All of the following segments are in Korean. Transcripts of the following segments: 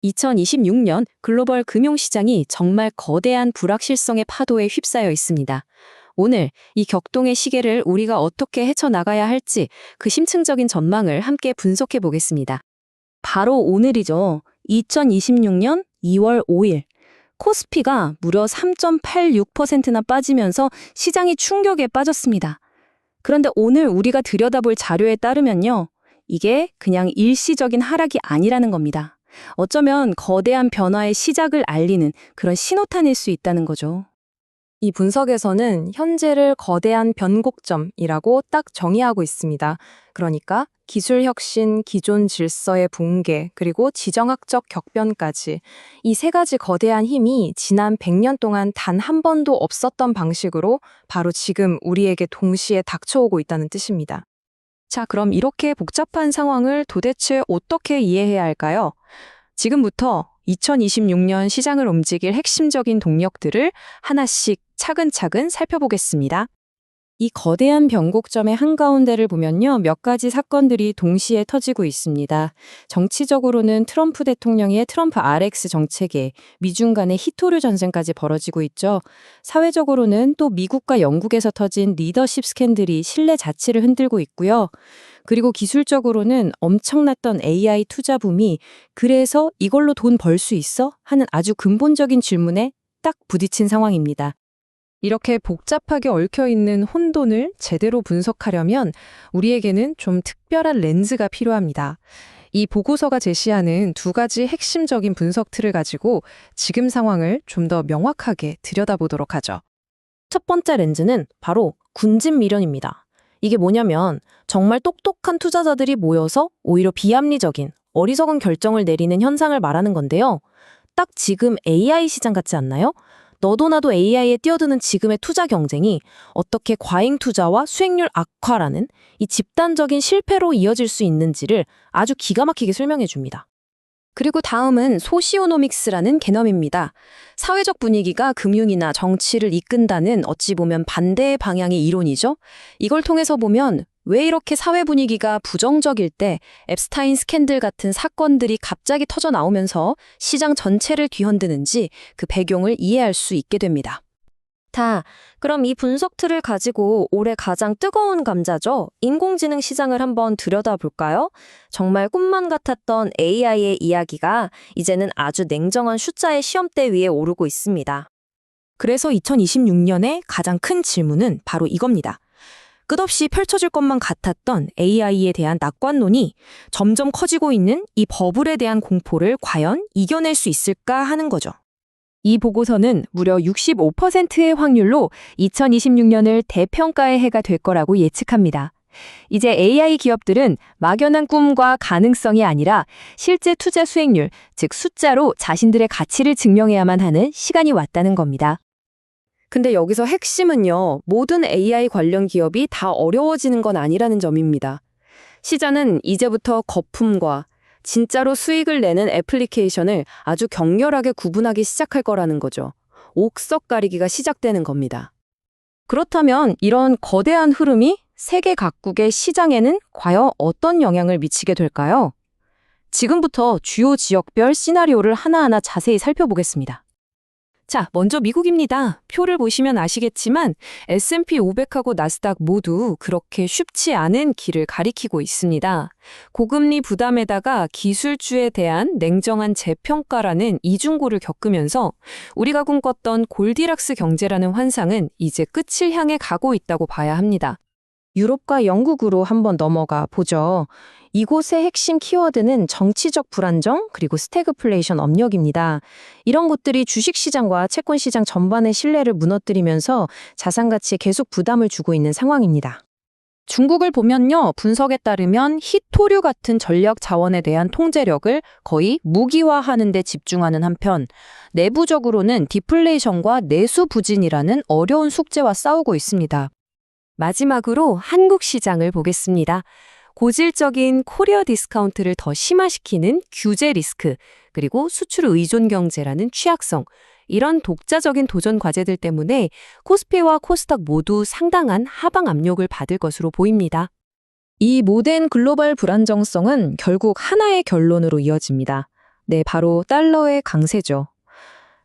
2026년 글로벌 금융시장이 정말 거대한 불확실성의 파도에 휩싸여 있습니다. 오늘 이 격동의 시계를 우리가 어떻게 헤쳐나가야 할지 그 심층적인 전망을 함께 분석해 보겠습니다. 바로 오늘이죠. 2026년 2월 5일. 코스피가 무려 3.86%나 빠지면서 시장이 충격에 빠졌습니다. 그런데 오늘 우리가 들여다볼 자료에 따르면요. 이게 그냥 일시적인 하락이 아니라는 겁니다. 어쩌면 거대한 변화의 시작을 알리는 그런 신호탄일 수 있다는 거죠. 이 분석에서는 현재를 거대한 변곡점이라고 딱 정의하고 있습니다. 그러니까 기술 혁신, 기존 질서의 붕괴, 그리고 지정학적 격변까지 이 세 가지 거대한 힘이 지난 100년 동안 단 한 번도 없었던 방식으로 바로 지금 우리에게 동시에 닥쳐오고 있다는 뜻입니다. 자, 그럼 이렇게 복잡한 상황을 도대체 어떻게 이해해야 할까요? 지금부터 2026년 시장을 움직일 핵심적인 동력들을 하나씩 차근차근 살펴보겠습니다. 이 거대한 변곡점의 한가운데를 보면요. 몇 가지 사건들이 동시에 터지고 있습니다. 정치적으로는 트럼프 대통령의 트럼프 RX 정책에 미중 간의 히토류 전쟁까지 벌어지고 있죠. 사회적으로는 또 미국과 영국에서 터진 리더십 스캔들이 신뢰 자체를 흔들고 있고요. 그리고 기술적으로는 엄청났던 AI 투자 붐이 그래서 이걸로 돈 벌 수 있어? 하는 아주 근본적인 질문에 딱 부딪힌 상황입니다. 이렇게 복잡하게 얽혀있는 혼돈을 제대로 분석하려면 우리에게는 좀 특별한 렌즈가 필요합니다. 이 보고서가 제시하는 두 가지 핵심적인 분석 틀을 가지고 지금 상황을 좀 더 명확하게 들여다보도록 하죠. 첫 번째 렌즈는 바로 군진 밀연입니다. 이게 뭐냐면 정말 똑똑한 투자자들이 모여서 오히려 비합리적인 어리석은 결정을 내리는 현상을 말하는 건데요. 딱 지금 AI 시장 같지 않나요? 너도 나도 AI에 뛰어드는 지금의 투자 경쟁이 어떻게 과잉 투자와 수익률 악화라는 이 집단적인 실패로 이어질 수 있는지를 아주 기가 막히게 설명해 줍니다. 그리고 다음은 소시오노믹스라는 개념입니다. 사회적 분위기가 금융이나 정치를 이끈다는 어찌 보면 반대의 방향의 이론이죠. 이걸 통해서 보면 왜 이렇게 사회 분위기가 부정적일 때 앱스타인 스캔들 같은 사건들이 갑자기 터져 나오면서 시장 전체를 뒤흔드는지 그 배경을 이해할 수 있게 됩니다. 그럼 이 분석 틀을 가지고 올해 가장 뜨거운 감자죠. 인공지능 시장을 한번 들여다볼까요? 정말 꿈만 같았던 AI의 이야기가 이제는 아주 냉정한 숫자의 시험대 위에 오르고 있습니다. 그래서 2026년에 가장 큰 질문은 바로 이겁니다. 끝없이 펼쳐질 것만 같았던 AI에 대한 낙관론이 점점 커지고 있는 이 버블에 대한 공포를 과연 이겨낼 수 있을까 하는 거죠. 이 보고서는 무려 65%의 확률로 2026년을 대평가의 해가 될 거라고 예측합니다. 이제 AI 기업들은 막연한 꿈과 가능성이 아니라 실제 투자 수익률, 즉 숫자로 자신들의 가치를 증명해야만 하는 시간이 왔다는 겁니다. 근데 여기서 핵심은요, 모든 AI 관련 기업이 다 어려워지는 건 아니라는 점입니다. 시장은 이제부터 거품과 진짜로 수익을 내는 애플리케이션을 아주 격렬하게 구분하기 시작할 거라는 거죠. 옥석 가리기가 시작되는 겁니다. 그렇다면 이런 거대한 흐름이 세계 각국의 시장에는 과연 어떤 영향을 미치게 될까요? 지금부터 주요 지역별 시나리오를 하나하나 자세히 살펴보겠습니다. 자, 먼저 미국입니다. 표를 보시면 아시겠지만 S&P 500하고 나스닥 모두 그렇게 쉽지 않은 길을 가리키고 있습니다. 고금리 부담에다가 기술주에 대한 냉정한 재평가라는 이중고를 겪으면서 우리가 꿈꿨던 골디락스 경제라는 환상은 이제 끝을 향해 가고 있다고 봐야 합니다. 유럽과 영국으로 한번 넘어가 보죠. 이곳의 핵심 키워드는 정치적 불안정 그리고 스태그플레이션 압력입니다. 이런 것들이 주식시장과 채권시장 전반의 신뢰를 무너뜨리면서 자산가치에 계속 부담을 주고 있는 상황입니다. 중국을 보면요, 분석에 따르면 히토류 같은 전략 자원에 대한 통제력을 거의 무기화하는 데 집중하는 한편 내부적으로는 디플레이션과 내수 부진이라는 어려운 숙제와 싸우고 있습니다. 마지막으로 한국 시장을 보겠습니다. 고질적인 코리아 디스카운트를 더 심화시키는 규제 리스크, 그리고 수출 의존 경제라는 취약성, 이런 독자적인 도전 과제들 때문에 코스피와 코스닥 모두 상당한 하방 압력을 받을 것으로 보입니다. 이 모든 글로벌 불안정성은 결국 하나의 결론으로 이어집니다. 네, 바로 달러의 강세죠.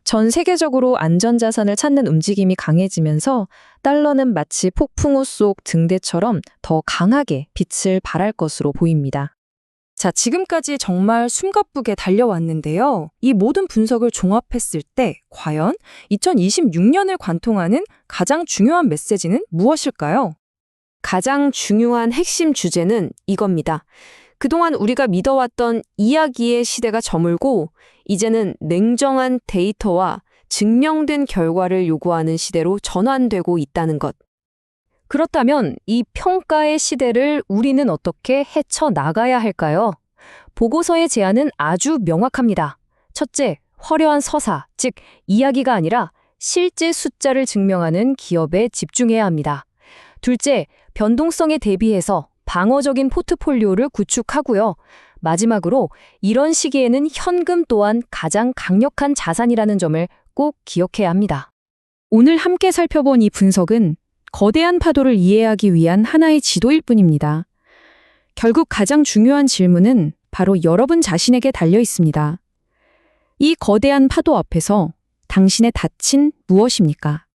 전 세계적으로 안전자산을 찾는 움직임이 강해지면서 달러는 마치 폭풍우 속 등대처럼 더 강하게 빛을 발할 것으로 보입니다. 자, 지금까지 정말 숨가쁘게 달려왔는데요. 이 모든 분석을 종합했을 때 과연 2026년을 관통하는 가장 중요한 메시지는 무엇일까요? 가장 중요한 핵심 주제는 이겁니다. 그동안 우리가 믿어왔던 이야기의 시대가 저물고 이제는 냉정한 데이터와 증명된 결과를 요구하는 시대로 전환되고 있다는 것. 그렇다면 이 평가의 시대를 우리는 어떻게 헤쳐나가야 할까요? 보고서의 제안은 아주 명확합니다. 첫째, 화려한 서사, 즉 이야기가 아니라 실제 숫자를 증명하는 기업에 집중해야 합니다. 둘째, 변동성에 대비해서 방어적인 포트폴리오를 구축하고요. 마지막으로 이런 시기에는 현금 또한 가장 강력한 자산이라는 점을 꼭 기억해야 합니다. 오늘 함께 살펴본 이 분석은 거대한 파도를 이해하기 위한 하나의 지도일 뿐입니다. 결국 가장 중요한 질문은 바로 여러분 자신에게 달려 있습니다. 이 거대한 파도 앞에서 당신의 닻은 무엇입니까?